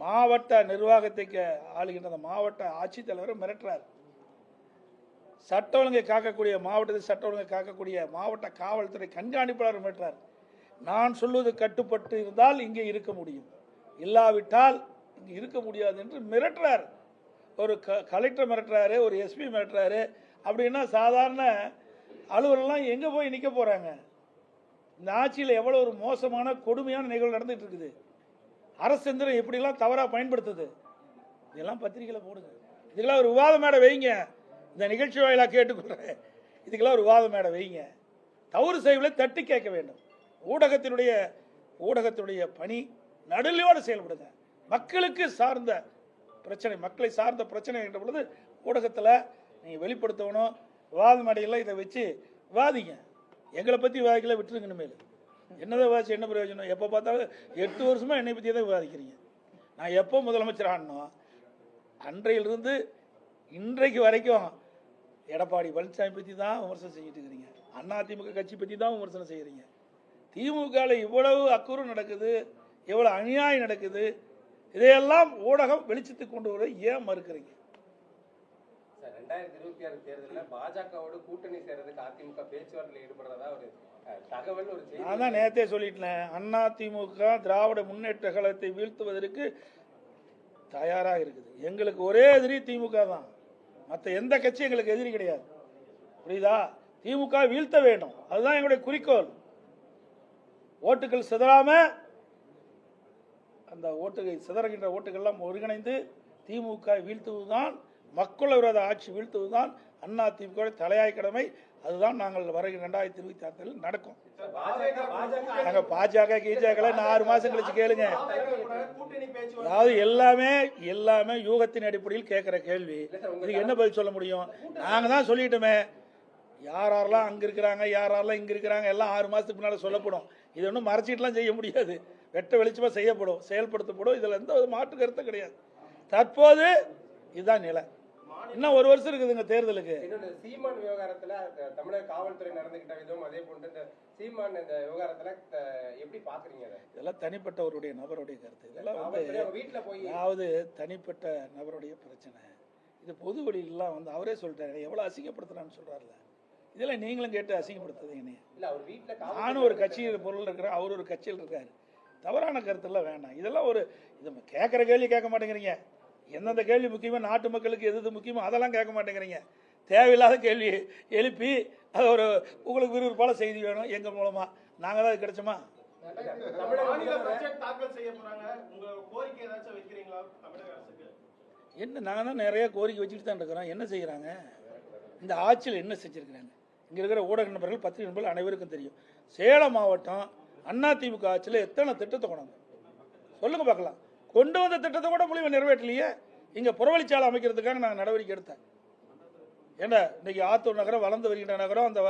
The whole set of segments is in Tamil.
மாவட்ட நிர்வாகத்தை ஆளுகின்ற அந்த மாவட்ட ஆட்சித்தலைவரை மிரட்டுறார். சட்ட ஒழுங்கை காக்கக்கூடிய மாவட்டத்தில் சட்ட ஒழுங்கை காக்கக்கூடிய மாவட்ட காவல்துறை கண்காணிப்பாளர் மிரட்டுறார். நான் சொல்வது கட்டுப்பட்டு இருந்தால் இங்கே இருக்க முடியும், இல்லாவிட்டால் இங்கே இருக்க முடியாது என்று மிரட்டுறார். ஒரு கலெக்டர் மிரட்டுறாரு, ஒரு எஸ்பி மிரட்டுறாரு. அப்படின்னா சாதாரண அலுவலர்லாம் எங்கே போய் நிற்க போகிறாங்க? இந்த ஆட்சியில் எவ்வளோ ஒரு மோசமான கொடுமையான நிகழ்வு நடந்துகிட்டு இருக்குது. அரசு எந்திரம் எப்படிலாம் தவறாக பயன்படுத்துது, இதெல்லாம் பத்திரிகையில் போடுங்க. இதுக்கெல்லாம் ஒரு விவாத மேடை வைங்க. இந்த நிகழ்ச்சி வாயிலாக கேட்டுக்கொள்கிறேன், இதுக்கெல்லாம் ஒரு விவாத மேடை வைங்க. தவறு செய்வதை தட்டி கேட்க வேண்டும். ஊடகத்தினுடைய பணி நடுநிலையோடு செயல்படுங்க. மக்களுக்கு சார்ந்த பிரச்சனை, மக்களை சார்ந்த பிரச்சனை என்ற பொழுது ஊடகத்தில் நீங்கள் வெளிப்படுத்தணும். விவாத மேடையில் இதை வச்சு விவாதிங்க. எங்களை பற்றி விவாதிக்கல, விட்டுருங்க. இனிமேல் என்னதான் விவாதிச்சு என்ன பிரயோஜனம்? எப்போ பார்த்தாலும் 8 வருஷமாக என்னை பற்றி தான் விவாதிக்கிறீங்க. நான் எப்போ முதலமைச்சர் ஆனோம் அன்றையிலிருந்து இன்றைக்கு வரைக்கும் எடப்பாடி பழனிசாமி பற்றி தான் விமர்சனம் செஞ்சுட்டு இருக்கிறீங்க. அதிமுக கட்சி பற்றி தான் விமர்சனம் செய்கிறீங்க. திமுகவில் இவ்வளவு அக்குறு நடக்குது, எவ்வளவு அநியாயம் நடக்குது, இதையெல்லாம் ஊடகம் வெளிச்சத்துக்கு கொண்டு வர ஏன் மறுக்கிறீங்க? 2026 தேர்தலில் பாஜகவோடு கூட்டணி சேர்றதுக்கு அதிமுக பேச்சுவார்த்தையில் ஈடுபடுறதா ஒரு தகவல், ஒரு செய்தி. நான் தான் நேரத்தே சொல்லிட்டேன், அதிமுக திராவிட முன்னேற்ற கழகத்தை வீழ்த்துவதற்கு தயாராக இருக்குது. எங்களுக்கு ஒரே எதிரி திமுக தான், மற்ற எந்த கட்சி எங்களுக்கு எதிரி கிடையாது. புரியுதா? திமுக வீழ்த்த வேண்டும், அதுதான் எங்களுடைய குறிக்கோள். ஓட்டுகள் சிதறாம, அந்த சிதறுகின்ற ஓட்டுகள்லாம் ஒருங்கிணைந்து திமுக வீழ்த்துவதுதான், மக்கள் விரோத ஆட்சி வீழ்த்துவதுதான் அதிமுக தலையாய கடமை. அதுதான் நாங்கள் வருகிற 2026 நடக்கும். நாங்கள் பாஜக கீஜாக்களை 6 மாசம் கழிச்சு கேளுங்க. அதாவது எல்லாமே யூகத்தின் அடிப்படையில் கேட்கிற கேள்வி. இதுக்கு என்ன பதில் சொல்ல முடியும்? நாங்க தான் சொல்லிட்டோமே, யாரெல்லாம் அங்க இருக்கிறாங்க, யாரெல்லாம் இங்க இருக்கிறாங்க, எல்லாம் 6 மாசத்துக்கு முன்னால சொல்லப்படும். இது ஒன்றும் மறைச்சிட்டுலாம் செய்ய முடியாது, வெட்ட வெளிச்சமா செய்யப்படும், செயல்படுத்தப்படும். இதுல எந்த ஒரு மாற்று கருத்தும் கிடையாது. தற்போது இதுதான் நிலை. இன்னும் 1 வருஷம் இருக்குதுங்க தேர்தலுக்கு. சீமான் விவகாரத்துல தமிழக காவல்துறை நடந்துகிட்ட விதம், அதே போன்று இந்த சீமான் இந்த விவகாரத்துல எப்படி பாக்குறீங்க? இதெல்லாம் தனிப்பட்டவருடைய நபருடைய கருத்து. இதெல்லாம் வீட்டுல போய் அதாவது தனிப்பட்ட நபருடைய பிரச்சனை. இது பொது வழியிலாம் அவரே சொல்லிட்டாரு, எவ்வளவு அசிங்கப்படுத்துறான்னு சொல்றாருல. இதெல்லாம் நீங்களும் கேட்டு அசிங்கப்படுத்துறீங்க. நானும் ஒரு கட்சியில் பொருள் இருக்கிறேன், அவர் ஒரு கட்சியில் இருக்காரு. தவறான கருத்தெல்லாம் வேண்டாம். இதெல்லாம் இது கேட்குற கேள்வி கேட்க மாட்டேங்கிறீங்க. எந்தெந்த கேள்வி முக்கியமோ, நாட்டு மக்களுக்கு எது முக்கியமோ அதெல்லாம் கேட்க மாட்டேங்கிறீங்க. தேவையில்லாத கேள்வி எழுப்பி அது உங்களுக்கு விறுவிறுப்பான செய்தி வேணும் எங்கள் மூலமா. நாங்கள் தான் கிடைச்சோமா? என்ன, நாங்கள் தான் நிறைய கோரிக்கை வச்சுட்டு தான் இருக்கிறோம். என்ன செய்கிறாங்க இந்த ஆட்சியில்? என்ன செஞ்சுருக்கிறாங்க? இங்கே இருக்கிற ஊடக நண்பர்கள், பத்திரிகை நண்பர்கள் அனைவருக்கும் தெரியும். சேலம் மாவட்டம் அதிமுக ஆட்சியில் எத்தனை திட்டத்தை கொண்டாங்க சொல்லுங்க பார்க்கலாம். கொண்டு வந்த திட்டத்தை கூட மூலியமா நிறைவேற்றலையே. இங்கே புறவழிச்சாலை அமைக்கிறதுக்காக நாங்கள் நடவடிக்கை எடுத்தேன். ஏன்னா இன்னைக்கு ஆத்தூர் நகரம் வளர்ந்து வருகின்ற நகரம். அந்த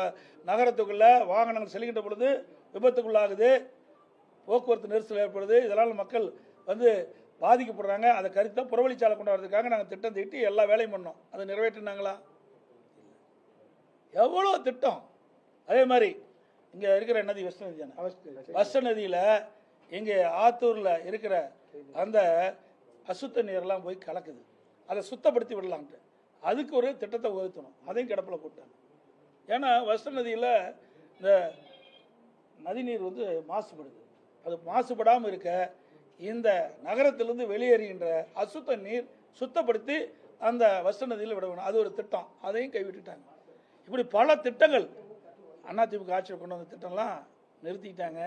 நகரத்துக்குள்ள வாகனங்கள் செல்கின்ற பொழுது விபத்துக்குள்ளாகுது, போக்குவரத்து நெரிசல் ஏற்படுது. இதனால் மக்கள் பாதிக்கப்படுறாங்க. அதை கருத்தை புறவழிச்சாலை கொண்டாடுறதுக்காக நாங்கள் திட்டம் தீட்டி எல்லா வேலையும் பண்ணோம். அதை நிறைவேற்றினாங்களா? எவ்வளோ திட்டம். அதே மாதிரி இங்கே இருக்கிற நதி வெஸ்ட் நதி தானே, வெஸ்ட் நதியில் இங்கே ஆத்தூரில் இருக்கிற அந்த அசுத்த நீரெல்லாம் போய் கலக்குது. அதை சுத்தப்படுத்தி விடலான்ட்டு அதுக்கு ஒரு திட்டத்தை உயர்த்தணும். அதையும் கிடப்பில் போட்டாங்க. ஏன்னா வெஸ்ட் நதியில் இந்த நதிநீர் மாசுபடுது. அது மாசுபடாமல் இருக்க இந்த நகரத்திலிருந்து வெளியேறுகின்ற அசுத்த நீர் சுத்தப்படுத்தி அந்த வெஸ்ட் நதியில் விட வேணும். அது ஒரு திட்டம், அதையும் கைவிட்டுட்டாங்க. இப்படி பல திட்டங்கள் அதிமுக ஆட்சியில் கொண்டு வந்த திட்டம்லாம் நிறுத்திட்டாங்க.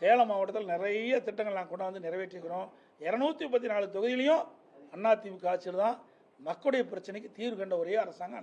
சேலம் மாவட்டத்தில் நிறைய திட்டங்கள் நாங்கள் கொண்டாந்து நிறைவேற்றிக்கிறோம். 234 தொகுதியிலையும் அதிமுக ஆட்சியில் தான் மக்களுடைய பிரச்சனைக்கு தீர்வு கண்ட ஒரே அரசாங்கம்